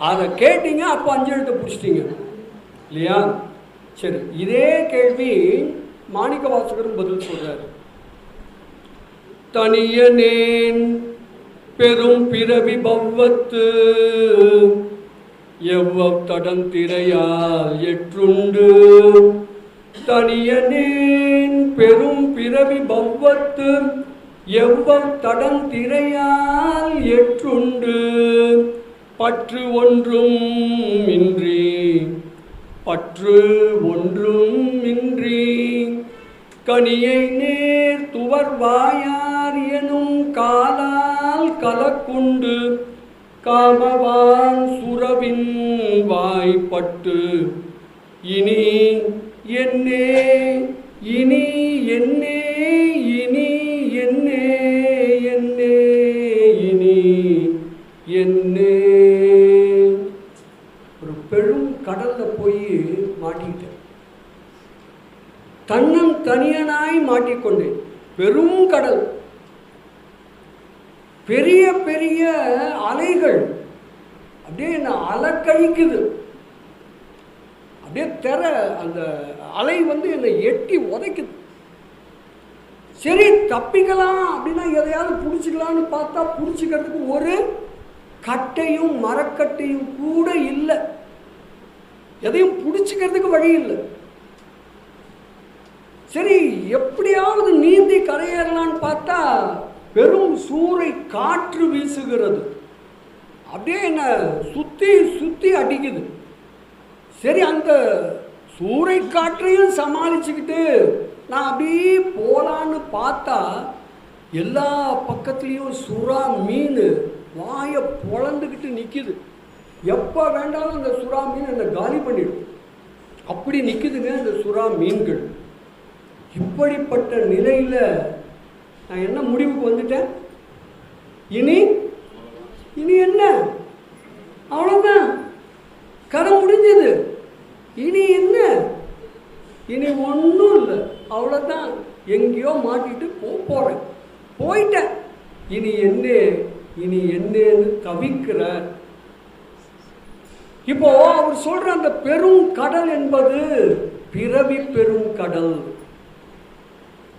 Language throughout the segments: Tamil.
அதை கேட்டீங்க, அப்போ 5 எழுத்தை பிடிச்சிட்டீங்க இல்லையா? சரி, இதே கேள்வி மாணிக்க வாசகரும் பதில் சொல்றாரு. தனியனேன் பெரும் பிறவி பவ்வத்து எவ்வத்தடந்திரையால் எற்றுண்டு. தனியனேன் பெரும் பிறவி பவ்வத்து எவ்வத்தடந்திரையால் எற்றுண்டு. பற்று ஒன்றும் இன்றி பற்று ஒன்றும் இன்றி கனியை நேர் துவர்வாயார் எனும் காலால் கலக்குண்டு. காமவான் சுரவின் வாய்ப்பட்டு இனி என்னே இனி என்னே இனி என்னே என்னே இனி என்னே. ஒரு பெரும் கடல்ல போய் மாட்டிக்கிட்டேன், தன்னன் தனியனாய் மாட்டிக்கொண்டேன். பெரும் கடல், பெரிய பெரிய அலைகள் அப்படியே என்ன அலக்கழிக்குது. அப்படியே அந்த அலை என்னை எட்டி உதைக்குது. சரி, தப்பிக்கலாம் அப்படின்னா எதையாவது பிடிச்சிக்கலான்னு பார்த்தா பிடிச்சிக்கிறதுக்கு ஒரு கட்டையும் மரக்கட்டையும் கூட இல்லை. எதையும் பிடிச்சிக்கிறதுக்கு வழி இல்லை. சரி, எப்படியாவது நீந்தி கரையேறலான்னு பார்த்தா பெரும் சூறை காற்று வீசுகிறது. அப்படியே என்ன சுத்தி சுத்தி அடிக்குது. சரி, அந்த சூறை காற்றையும் சமாளிச்சுக்கிட்டு நான் அப்படியே போலான்னு பார்த்தா எல்லா பக்கத்துலேயும் சுறா மீன் வாயை பொழந்துக்கிட்டு நிற்கிது. எப்போ வேண்டாலும் அந்த சுறா மீன் என்னை காலி பண்ணிடும், அப்படி நிற்குதுங்க அந்த சுறா மீன்கள். இப்படிப்பட்ட நிலையில் நான் என்ன முடிவுக்கு வந்துட்டேன்? இனி இனி என்ன, அவ்வளோதான், கதை முடிஞ்சது. இனி என்ன, இனி ஒன்றும் இல்லை, அவ்வளோதான். எங்கேயோ மாட்டிட்டு போகிறேன், போயிட்டேன். இனி என்ன, இனி என்னன்னு தவிக்கிறார். இப்போ அவர் சொல்ற அந்த பெரும் கடல் என்பது பிறவி பெரும் கடல்.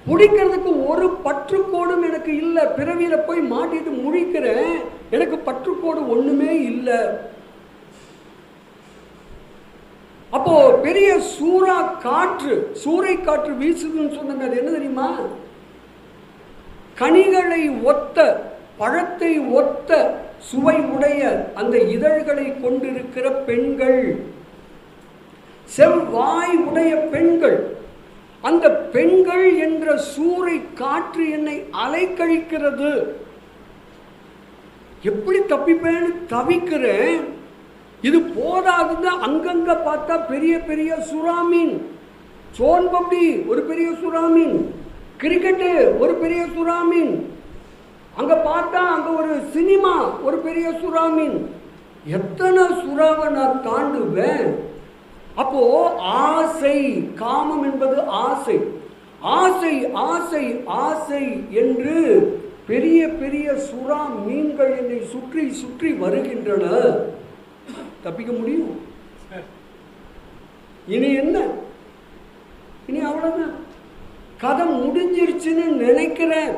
பிடிக்கிறதுக்கு ஒரு பற்றுக்கோடும் எனக்கு இல்லை. பிறவியில போய் மாட்டிட்டு முழிக்கிறேன், எனக்கு பற்றுக்கோடு ஒண்ணுமே இல்லை. அப்போ பெரிய சூறை காற்று வீசுதுன்னு சொன்னாங்க. அது என்ன தெரியுமா? கனிகளை ஒத்த, பழத்தை ஒத்த சுவை உடைய அந்த இதழ்களை கொண்டிருக்கிற பெண்கள், செவ்வாய் உடைய பெண்கள், அந்த பெண்கள் என்ற சூறை காற்று என்னை அலைக்கழிக்கிறது. எப்படி தப்பிப்பேன்னு தவிக்கிறேன். இது போதாதுன்னு அங்கங்க பார்த்தா பெரிய பெரிய சுறாமீன், சோன்பப்டி ஒரு பெரிய சுறாமீன், கிரிக்கெட்டு ஒரு பெரிய சுறாமீன், அங்க பார்த்தா அங்க ஒரு சினிமா ஒரு பெரிய சுறாமீன். எத்தனை சுறாவை நான் தாண்டுவேன்? அப்போ ஆசை, காமம் என்பது ஆசை, ஆசை ஆசை ஆசை என்று பெரிய பெரிய சுறா மீன்கள் என்னை சுற்றி சுற்றி வருகின்றன. தப்பிக்க முடியும்? இனி என்ன, இனி அவ்வளவுதான், கதை முடிஞ்சிருச்சுன்னு நினைக்கிறேன்.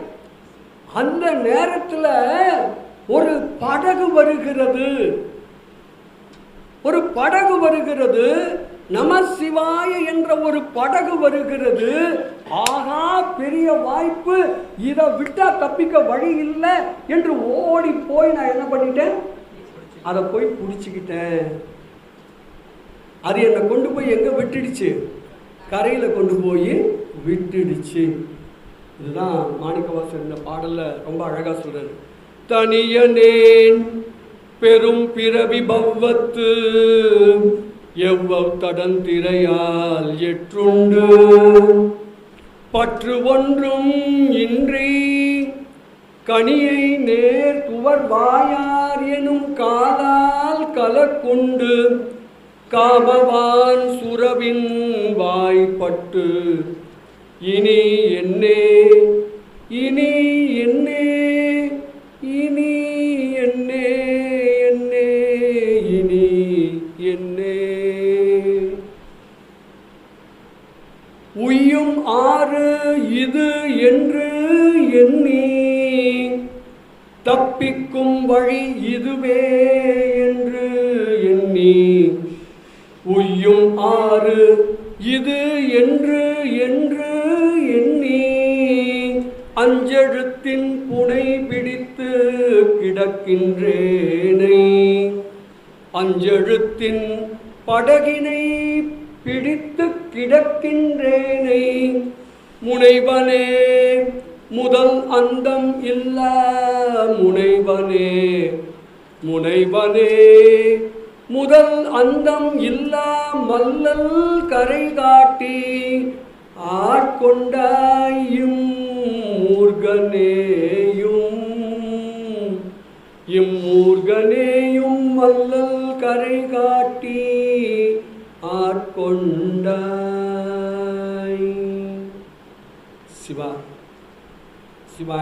அந்த நேரத்தில் ஒரு படகு வருகிறது, ஒரு படகு வருகிறது, நம சிவாய என்ற ஒரு படகு வருகிறது. ஆகா, பெரிய வாய்ப்பு, இதை விட்டா தப்பிக்க வழி இல்லை என்று ஓடி போய் நான் என்ன பண்ணிட்டேன்? அதை போய் பிடிச்சிக்கிட்டேன். அது என்னை கொண்டு போய் எங்க விட்டுடுச்சு? கரையில் கொண்டு போய் விட்டுடுச்சு. இதுதான் மாணிக்கவாசகர் இந்த பாடல்ல ரொம்ப அழகா சொல்றாரு. தனியனேன் பெரும் பிறவி பவ்வத்து எவ்வத்தடந்திரையால் எற்றுண்டு. பற்று ஒன்றும் இன்றி கனியை நேர் துவர்வாயார் எனும் காலால் கலக்குண்டு. காமவான் சுரவின் வாய்ப்பட்டு இனி என்னே, இனி என்னே, இனி என்னே, என்னே இனி இதுவே என்று எண்ணி உய்யும் ஆறு இது என்று என்று எண்ணி அஞ்செழுத்தின் புனை பிடித்து கிடக்கின்றேனை அஞ்செழுத்தின் படகினை பிடித்து கிடக்கின்றேனை முனைவனே முதல் அந்தம் இல்ல முனைவனே முனைவனே முதல் அந்தம் இல்ல மல்லல் கரை காட்டி ஆட்கொண்டாயும் மூர்கனேயும் இம்மூர்கனேயும் மல்லல் கரை காட்டி ஆட்கொண்டாய். சிவா சிவா.